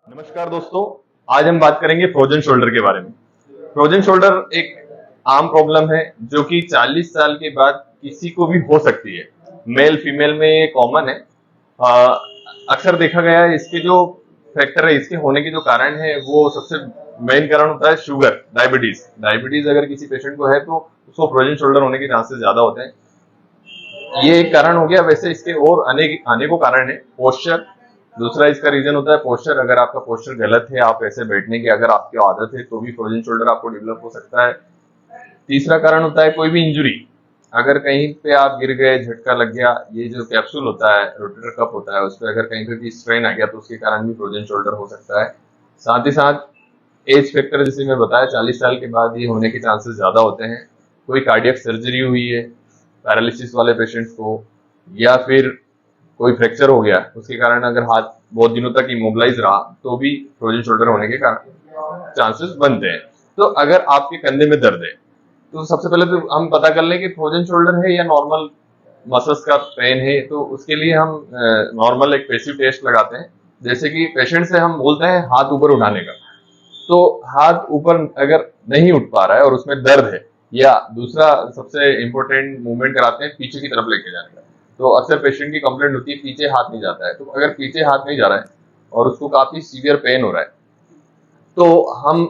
नमस्कार दोस्तों। आज हम बात करेंगे फ्रोजन शोल्डर के बारे में। फ्रोजन शोल्डर एक आम प्रॉब्लम है जो कि 40 साल के बाद किसी को भी हो सकती है। मेल फीमेल में ये कॉमन है। अ, अक्सर देखा गया है इसके जो फैक्टर है, इसके होने के जो कारण है, वो सबसे मेन कारण होता है शुगर, डायबिटीज। डायबिटीज अगर किसी पेशेंट को है तो उसको फ्रोजन शोल्डर होने के चांसेस ज्यादा होते हैं। ये एक कारण हो गया। वैसे इसके और अनेकों कारण है। पोस्चर दूसरा इसका रीजन होता है। पोस्चर, अगर आपका पोस्चर गलत है, आप ऐसे बैठने की अगर आपकी आदत है, तो भी फ्रोजन शोल्डर आपको डेवलप हो सकता है। तीसरा कारण होता है कोई भी इंजुरी। अगर कहीं पे आप गिर गए, झटका लग गया, ये जो कैप्सूल होता है, रोटेटर कप होता है, उस पर अगर कहीं पे भी स्ट्रेन आ गया तो उसके कारण भी फ्रोजन शोल्डर हो सकता है। साथ ही साथ एज फैक्टर, जैसे मैं बताया, 40 साल के बाद ये होने के चांसेस ज्यादा होते हैं। कोई कार्डियक सर्जरी हुई है पैरालिसिस वाले पेशेंट्स को, या फिर कोई फ्रैक्चर हो गया, उसके कारण अगर हाथ बहुत दिनों तक इमोबिलाइज रहा, तो भी फ्रोजन शोल्डर होने के चांसेस बनते हैं। तो अगर आपके कंधे में दर्द है, तो सबसे पहले तो हम पता कर लें कि फ्रोजन शोल्डर है या नॉर्मल मसल्स का पेन है। तो उसके लिए हम नॉर्मल एक पैसिव टेस्ट लगाते हैं। जैसे कि पेशेंट से हम बोलते हैं हाथ ऊपर उठाने का, तो हाथ ऊपर अगर नहीं उठ पा रहा है और उसमें दर्द है, या दूसरा सबसे इंपॉर्टेंट मूवमेंट कराते हैं पीछे की तरफ लेके जाने का। तो अक्सर पेशेंट की कंप्लेंट होती है पीछे हाथ नहीं जाता है। तो अगर पीछे हाथ नहीं जा रहा है और उसको काफी सीवियर पेन हो रहा है, तो हम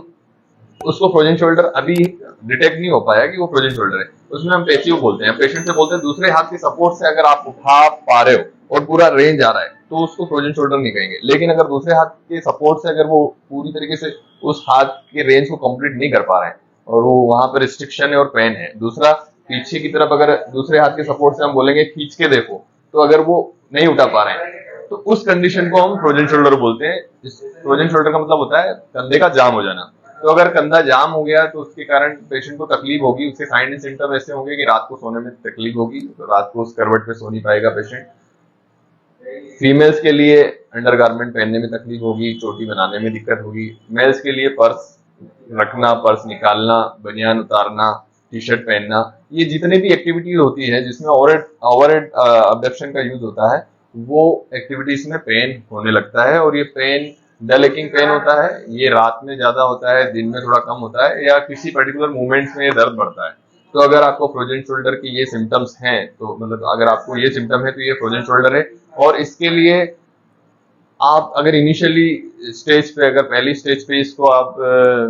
उसको फ्रोजन शोल्डर अभी डिटेक्ट नहीं हो पाया कि वो फ्रोजन शोल्डर है, उसमें हम पेसिव बोलते हैं। पेशेंट से बोलते हैं दूसरे हाथ के सपोर्ट से अगर आप उठा पा रहे हो और पूरा रेंज आ रहा है, तो उसको फ्रोजन शोल्डर नहीं कहेंगे। लेकिन अगर दूसरे हाथ के सपोर्ट से अगर वो पूरी तरीके से उस हाथ के रेंज को कंप्लीट नहीं कर पा रहे हैं और वो वहां पर रिस्ट्रिक्शन है और पेन है। दूसरा, पीछे की तरफ अगर दूसरे हाथ के सपोर्ट से हम बोलेंगे खींच के देखो, तो अगर वो नहीं उठा पा रहे हैं, तो उस कंडीशन को हम फ्रोजन शोल्डर बोलते हैं। इस फ्रोजन शोल्डर का मतलब होता है कंधे का जाम हो जाना। तो अगर कंधा जाम हो गया तो उसके कारण पेशेंट को तकलीफ होगी। उसके साइन एंड सिम्टम ऐसे होंगे कि रात को सोने में तकलीफ होगी, तो रात को उस करवट पे सो नहीं पाएगा पेशेंट। फीमेल्स के लिए अंडरगारमेंट पहनने में तकलीफ होगी, चोटी बनाने में दिक्कत होगी। मेल्स के लिए पर्स रखना, पर्स निकालना, बनियान उतारना, टी शर्ट पहनना, ये जितने भी एक्टिविटीज होती है जिसमें ओवरहेड अब्डक्शन का यूज होता है, वो एक्टिविटीज में पेन होने लगता है। और ये पेन डल एकिंग पेन होता है। ये रात में ज्यादा होता है, दिन में थोड़ा कम होता है, या किसी पर्टिकुलर मूवमेंट्स में ये दर्द बढ़ता है। तो अगर आपको फ्रोजन शोल्डर की ये सिम्टम्स हैं, तो मतलब अगर आपको ये सिम्टम है तो ये फ्रोजन शोल्डर है। और इसके लिए आप अगर इनिशियली स्टेज पे, अगर पहली स्टेज पे इसको आप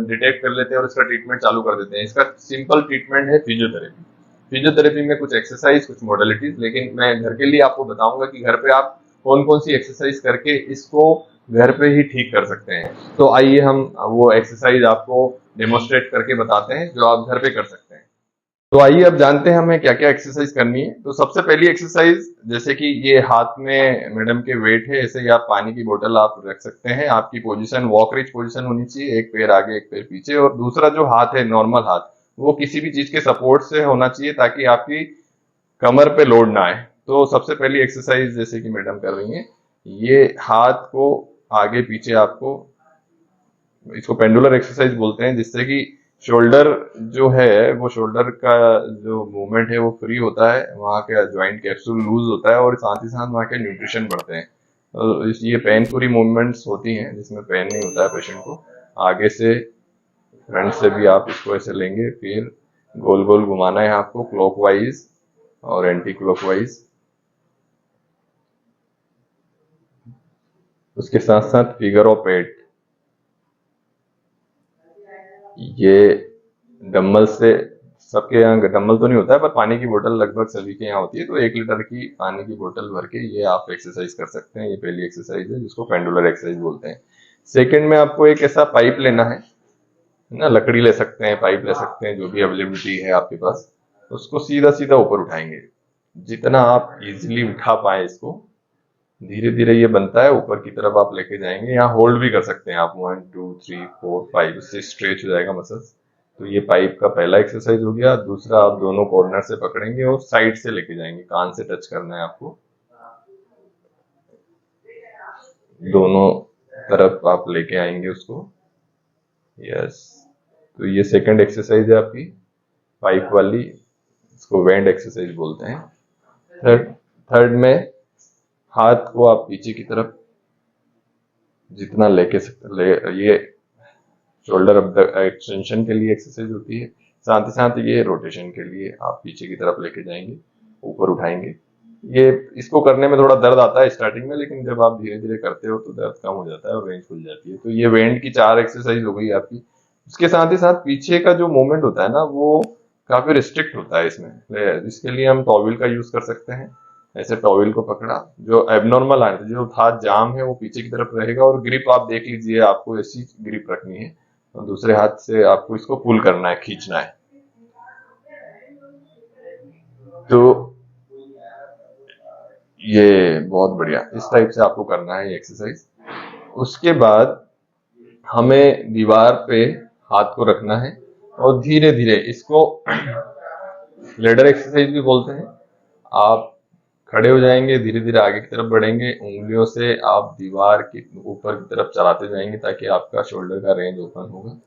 डिटेक्ट कर लेते हैं और इसका ट्रीटमेंट चालू कर देते हैं, इसका सिंपल ट्रीटमेंट है फिजियोथेरेपी। फिजियोथेरेपी में कुछ एक्सरसाइज, कुछ मॉडलिटीज, लेकिन मैं घर के लिए आपको बताऊंगा कि घर पे आप कौन कौन सी एक्सरसाइज करके इसको घर पे ही ठीक कर सकते हैं। तो आइए हम वो एक्सरसाइज आपको डेमोस्ट्रेट करके बताते हैं जो आप घर पे कर सकते हैं। तो आइए अब जानते हैं हमें क्या क्या एक्सरसाइज करनी है। तो सबसे पहली एक्सरसाइज, जैसे कि ये हाथ में मैडम के वेट है, ऐसे ही आप पानी की बोतल आप रख सकते हैं। आपकी पोजीशन वॉक रिच पोजीशन होनी चाहिए, एक पैर आगे एक पैर पीछे, और दूसरा जो हाथ है नॉर्मल हाथ, वो किसी भी चीज के सपोर्ट से होना चाहिए ताकि आपकी कमर पे लोड ना आए। तो सबसे पहली एक्सरसाइज जैसे कि मैडम कर रही है, ये हाथ को आगे पीछे आपको, इसको पेंडुलर एक्सरसाइज बोलते हैं, जिससे कि शोल्डर जो है, वो शोल्डर का जो मूवमेंट है वो फ्री होता है, वहाँ का ज्वाइंट कैप्सूल लूज होता है, और साथ ही साथ वहाँ के न्यूट्रिशन बढ़ते हैं। और ये पेन फ्री मूवमेंट्स होती हैं जिसमें पेन नहीं होता है पेशेंट को। आगे से, फ्रंट से भी आप इसको ऐसे लेंगे, फिर गोल गोल घुमाना है आपको, क्लॉकवाइज और एंटी क्लॉकवाइज। उसके साथ साथ फिगर ऑफ 8, ये डम्बल से, सबके यहाँ डम्बल तो नहीं होता है पर पानी की बोतल लगभग सभी के यहाँ होती है, तो 1 लीटर की पानी की बोतल भर के ये आप एक्सरसाइज कर सकते हैं। ये पहली एक्सरसाइज है जिसको पेंडुलर एक्सरसाइज बोलते हैं। सेकंड में आपको एक ऐसा पाइप लेना है ना, लकड़ी ले सकते हैं, पाइप ले सकते हैं, जो भी अवेलेबिलिटी है आपके पास। उसको सीधा सीधा ऊपर उठाएंगे, जितना आप इजिली उठा पाए इसको। धीरे धीरे ये बनता है, ऊपर की तरफ आप लेके जाएंगे। यहाँ होल्ड भी कर सकते हैं आप, 1 2 3 4 5, इससे स्ट्रेच हो जाएगा मसल्स। तो ये पाइप का पहला एक्सरसाइज हो गया। दूसरा, आप दोनों कॉर्नर से पकड़ेंगे और साइड से लेके जाएंगे, कान से टच करना है आपको, दोनों तरफ आप लेके आएंगे उसको। यस। तो ये सेकंड एक्सरसाइज है आपकी, पाइप वाली, इसको वेंड एक्सरसाइज बोलते हैं। थर्ड थर्ड में हाथ को आप पीछे की तरफ जितना लेके ये शोल्डर एक्सटेंशन के लिए एक्सरसाइज होती है। साथ ही साथ ये रोटेशन के लिए आप पीछे की तरफ लेके जाएंगे, ऊपर उठाएंगे। ये इसको करने में थोड़ा दर्द आता है स्टार्टिंग में, लेकिन जब आप धीरे धीरे करते हो तो दर्द कम हो जाता है और रेंज खुल जाती है। तो ये वेंड की 4 एक्सरसाइज हो गई आपकी। उसके साथ ही साथ पीछे का जो मूवमेंट होता है ना, वो काफी रिस्ट्रिक्ट होता है इसमें। इसके लिए हम टॉविल का यूज कर सकते हैं। ऐसे टॉविल को पकड़ा, जो एबनॉर्मल है, जो हाथ जाम है वो पीछे की तरफ रहेगा, और ग्रिप आप देख लीजिए, आपको ऐसी ग्रिप रखनी है और दूसरे हाथ से आपको इसको पुल करना है, खींचना है। तो ये बहुत बढ़िया, इस टाइप से आपको करना है ये एक्सरसाइज। उसके बाद हमें दीवार पे हाथ को रखना है और धीरे धीरे इसको लेडर एक्सरसाइज भी बोलते हैं। आप खड़े हो जाएंगे, धीरे धीरे आगे की तरफ बढ़ेंगे, उंगलियों से आप दीवार के ऊपर की तरफ चलाते जाएंगे ताकि आपका शोल्डर का रेंज ओपन होगा।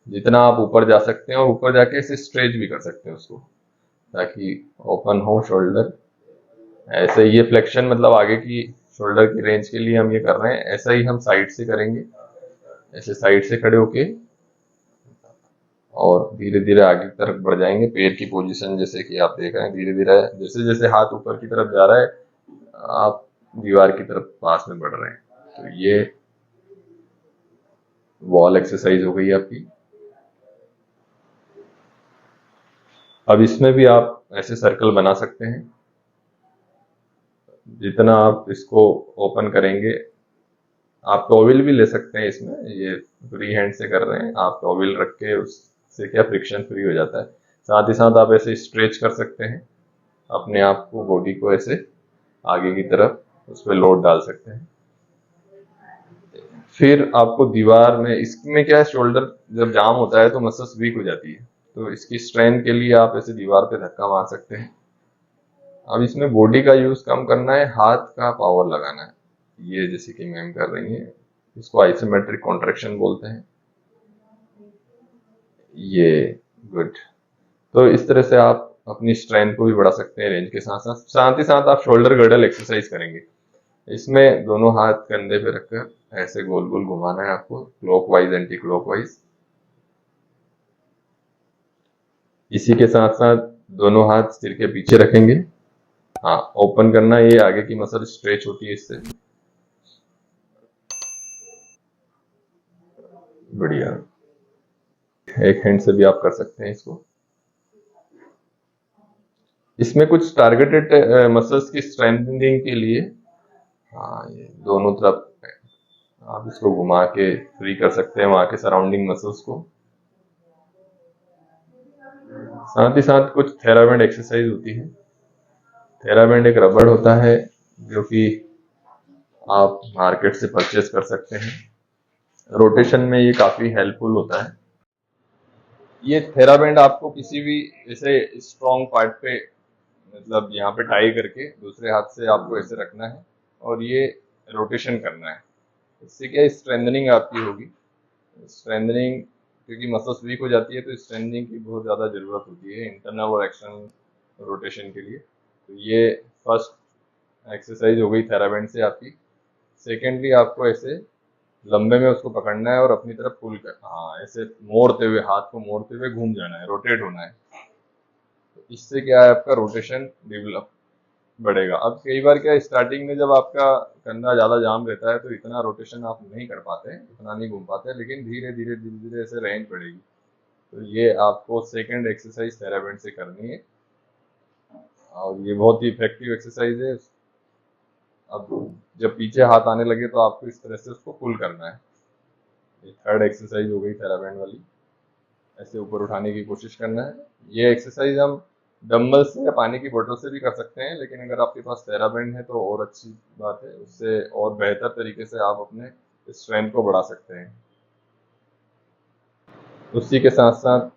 जितना आप ऊपर जा सकते हैं, और ऊपर जाके इसे स्ट्रेच भी कर सकते हैं उसको, ताकि ओपन हो शोल्डर। ऐसे ये फ्लेक्शन मतलब आगे की शोल्डर की रेंज के लिए हम ये कर रहे हैं। ऐसा ही हम साइड से करेंगे, ऐसे साइड से खड़े होके और धीरे धीरे आगे की तरफ बढ़ जाएंगे। पैर की पोजीशन जैसे कि आप देख रहे हैं, धीरे धीरे जैसे जैसे हाथ ऊपर की तरफ जा रहा है, आप दीवार की तरफ पास में बढ़ रहे हैं। तो ये वॉल एक्सरसाइज हो गई आपकी। अब इसमें भी आप ऐसे सर्कल बना सकते हैं। जितना आप इसको ओपन करेंगे, आप टॉविल भी ले सकते हैं इसमें, ये फ्री हैंड से कर रहे हैं आप, टॉविल रख के उससे क्या फ्रिक्शन फ्री हो जाता है। साथ ही साथ आप ऐसे स्ट्रेच कर सकते हैं अपने आप को, बॉडी को ऐसे आगे की तरफ उस पर लोड डाल सकते हैं। फिर आपको दीवार में, इसमें क्या है, शोल्डर जब जाम होता है तो मसल्स वीक हो जाती है, तो इसकी स्ट्रेंथ के लिए आप ऐसे दीवार पे धक्का मार सकते हैं। अब इसमें बॉडी का यूज कम करना है, हाथ का पावर लगाना है। ये जैसे कि मैम कर रही है, इसको आइसोमेट्रिक कॉन्ट्रैक्शन बोलते हैं। ये गुड। तो इस तरह से आप अपनी स्ट्रेंथ को भी बढ़ा सकते हैं रेंज के साथ साथ। साथ ही साथ आप शोल्डर गर्डल एक्सरसाइज करेंगे। इसमें दोनों हाथ कंधे पे रखकर ऐसे गोल गोल घुमाना है आपको, क्लॉकवाइज एंटी क्लॉकवाइज। इसी के साथ साथ दोनों हाथ सिर के पीछे रखेंगे। हाँ, ओपन करना, ये आगे की मसल स्ट्रेच होती है इससे। बढ़िया। एक हैंड से भी आप कर सकते हैं इसको। इसमें कुछ टारगेटेड मसल्स की स्ट्रेंथनिंग के लिए, हाँ, ये दोनों तरफ आप इसको घुमा के फ्री कर सकते हैं वहां के सराउंडिंग मसल्स को। साथ ही साथ कुछ थेराबैंड एक्सरसाइज होती है। थेराबैंड एक रबड़ होता है जो कि आप मार्केट से परचेज कर सकते हैं। रोटेशन में ये काफी हेल्पफुल होता है। ये थेराबैंड आपको किसी भी ऐसे स्ट्रॉन्ग पार्ट पे, मतलब यहाँ पे टाई करके दूसरे हाथ से आपको ऐसे रखना है और ये रोटेशन करना है। इससे क्या स्ट्रेंथनिंग आपकी होगी। स्ट्रेंथनिंग, क्योंकि मसल्स वीक हो जाती है तो स्ट्रेंथनिंग की बहुत ज़्यादा ज़रूरत होती है इंटरनल और एक्सटर्नल रोटेशन के लिए। तो ये फर्स्ट एक्सरसाइज हो गई थेराबैंड से आपकी। सेकेंडली आपको ऐसे लंबे में उसको पकड़ना है और अपनी तरफ पुल कर, हाँ, ऐसे मोड़ते हुए, हाथ को मोड़ते हुए घूम जाना है, रोटेट होना है। तो इससे क्या है, आपका रोटेशन डेवलप बढ़ेगा। अब कई बार क्या, स्टार्टिंग में जब आपका कंधा ज्यादा जाम रहता है तो इतना रोटेशन आप नहीं कर पाते, इतना नहीं घूम पाते, लेकिन धीरे धीरे धीरे धीरे ऐसे रेंज बढ़ेगी। तो ये आपको सेकंड एक्सरसाइज थेराबैंड से करनी है और ये बहुत ही इफेक्टिव एक्सरसाइज है। अब जब पीछे हाथ आने लगे तो आपको इस तरह से उसको पुल करना है। ये थर्ड एक्सरसाइज हो गई थेराबैंड वाली। ऐसे ऊपर उठाने की कोशिश करना है। ये एक्सरसाइज हम डंबल से या पानी की बोतल से भी कर सकते हैं, लेकिन अगर आपके पास थेराबैंड है तो और अच्छी बात है, उससे और बेहतर तरीके से आप अपने स्ट्रेंथ को बढ़ा सकते हैं। उसी के साथ साथ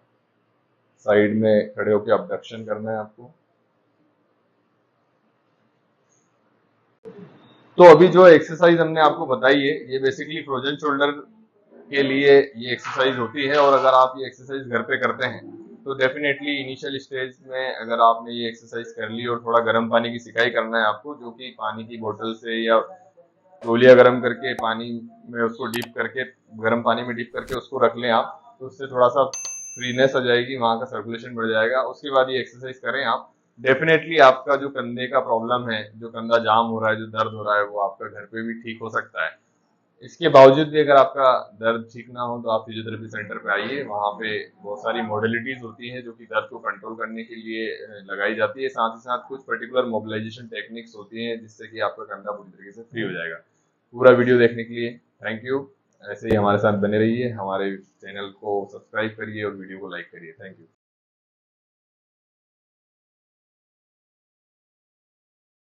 साइड में खड़े होकर अबडक्शन करना है आपको। तो अभी जो एक्सरसाइज हमने आपको बताई है, ये बेसिकली फ्रोजन शोल्डर के लिए ये एक्सरसाइज होती है। और अगर आप ये एक्सरसाइज घर पे करते हैं तो डेफिनेटली इनिशियल स्टेज में अगर आपने ये एक्सरसाइज कर ली और थोड़ा गर्म पानी की सिकाई करना है आपको, जो कि पानी की बोतल से या तौलिया गर्म करके पानी में उसको डीप करके, गर्म पानी में डीप करके उसको रख लें आप, तो उससे थोड़ा सा फ्रीनेस आ जाएगी, वहां का सर्कुलेशन बढ़ जाएगा। उसके बाद ये एक्सरसाइज करें आप, डेफिनेटली आपका जो कंधे का प्रॉब्लम है, जो कंधा जाम हो रहा है, जो दर्द हो रहा है, वो आपका घर पे भी ठीक हो सकता है। इसके बावजूद भी अगर आपका दर्द ठीक ना हो तो आप फिजियोथेरेपी सेंटर पे आइए, वहाँ पे बहुत सारी मॉडलिटीज होती हैं जो कि दर्द को कंट्रोल करने के लिए लगाई जाती है। साथ ही साथ कुछ पर्टिकुलर मोबिलाइजेशन टेक्निक्स होती हैं जिससे कि आपका कंधा पूरी तरीके से फ्री हो जाएगा। पूरा वीडियो देखने के लिए थैंक यू। ऐसे ही हमारे साथ बने रहिए, हमारे चैनल को सब्सक्राइब करिए और वीडियो को लाइक करिए। Thank you.